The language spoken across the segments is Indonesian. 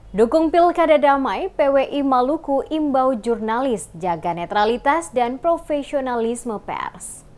Dukung Pilkada Damai, PWI Maluku imbau jurnalis jaga netralitas dan profesionalisme pers.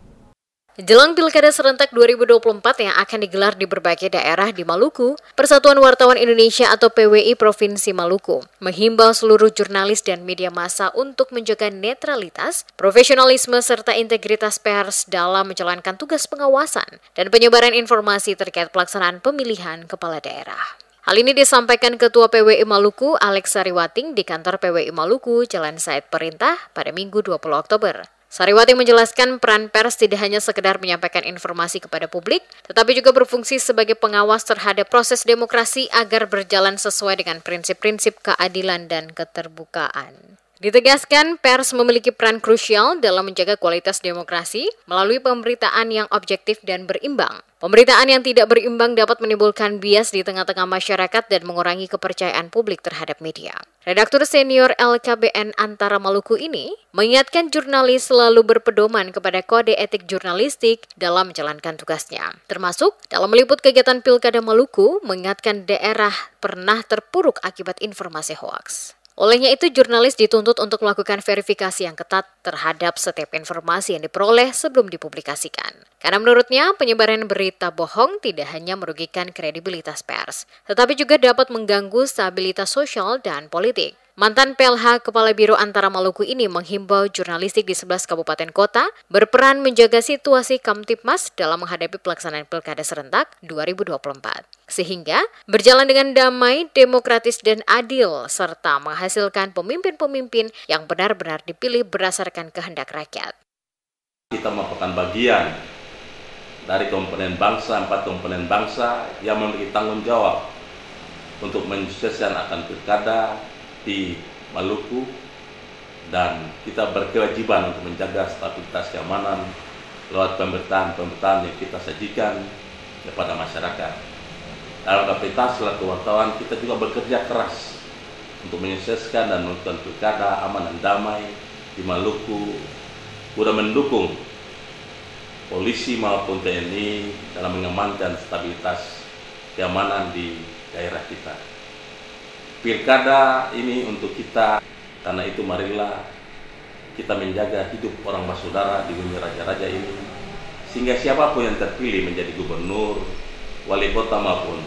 Jelang Pilkada serentak 2024 yang akan digelar di berbagai daerah di Maluku, Persatuan Wartawan Indonesia atau PWI Provinsi Maluku menghimbau seluruh jurnalis dan media massa untuk menjaga netralitas, profesionalisme serta integritas pers dalam menjalankan tugas pengawasan dan penyebaran informasi terkait pelaksanaan pemilihan kepala daerah. Hal ini disampaikan Ketua PWI Maluku, Alex Sariwating, di kantor PWI Maluku, Jalan Said Perintah, pada Minggu 20 Oktober. Sariwating menjelaskan peran pers tidak hanya sekedar menyampaikan informasi kepada publik, tetapi juga berfungsi sebagai pengawas terhadap proses demokrasi agar berjalan sesuai dengan prinsip-prinsip keadilan dan keterbukaan. Ditegaskan, pers memiliki peran krusial dalam menjaga kualitas demokrasi melalui pemberitaan yang objektif dan berimbang. Pemberitaan yang tidak berimbang dapat menimbulkan bias di tengah-tengah masyarakat dan mengurangi kepercayaan publik terhadap media. Redaktur senior LKBN Antara Maluku ini mengingatkan jurnalis selalu berpedoman kepada kode etik jurnalistik dalam menjalankan tugasnya. Termasuk dalam meliput kegiatan Pilkada Maluku, mengingatkan daerah pernah terpuruk akibat informasi hoaks. Olehnya itu, jurnalis dituntut untuk melakukan verifikasi yang ketat terhadap setiap informasi yang diperoleh sebelum dipublikasikan. Karena menurutnya, penyebaran berita bohong tidak hanya merugikan kredibilitas pers, tetapi juga dapat mengganggu stabilitas sosial dan politik. Mantan PLH Kepala Biro Antara Maluku ini menghimbau jurnalistik di 11 kabupaten kota berperan menjaga situasi Kamtipmas dalam menghadapi pelaksanaan Pilkada serentak 2024. Sehingga berjalan dengan damai, demokratis, dan adil, serta menghasilkan pemimpin-pemimpin yang benar-benar dipilih berdasarkan kehendak rakyat. Kita merupakan bagian dari komponen bangsa, 4 komponen bangsa yang memiliki tanggung jawab untuk mensukseskan akan pilkada di Maluku, dan kita berkewajiban untuk menjaga stabilitas keamanan lewat pemberitaan yang kita sajikan kepada masyarakat. Dalam kapasitas selaku wartawan, kita juga bekerja keras untuk menyukseskan dan melakukan pilkada aman dan damai di Maluku, guna mendukung polisi maupun TNI dalam mengamankan stabilitas keamanan di daerah kita. Pilkada ini untuk kita, karena itu marilah kita menjaga hidup orang bersaudara di bumi raja-raja ini, sehingga siapapun yang terpilih menjadi gubernur, wali kota maupun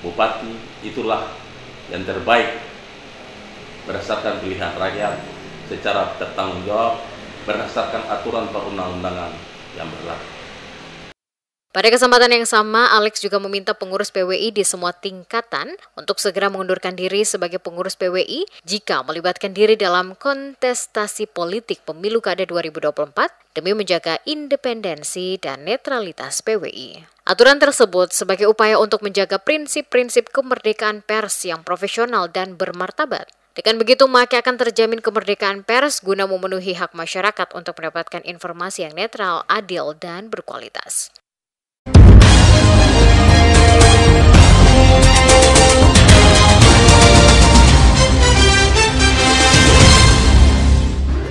bupati, itulah yang terbaik berdasarkan pilihan rakyat secara bertanggung jawab berdasarkan aturan perundang-undangan yang berlaku. Pada kesempatan yang sama, Alex juga meminta pengurus PWI di semua tingkatan untuk segera mengundurkan diri sebagai pengurus PWI jika melibatkan diri dalam kontestasi politik pemilu kada 2024 demi menjaga independensi dan netralitas PWI. Aturan tersebut sebagai upaya untuk menjaga prinsip-prinsip kemerdekaan pers yang profesional dan bermartabat. Dengan begitu, maka akan terjamin kemerdekaan pers guna memenuhi hak masyarakat untuk mendapatkan informasi yang netral, adil, dan berkualitas.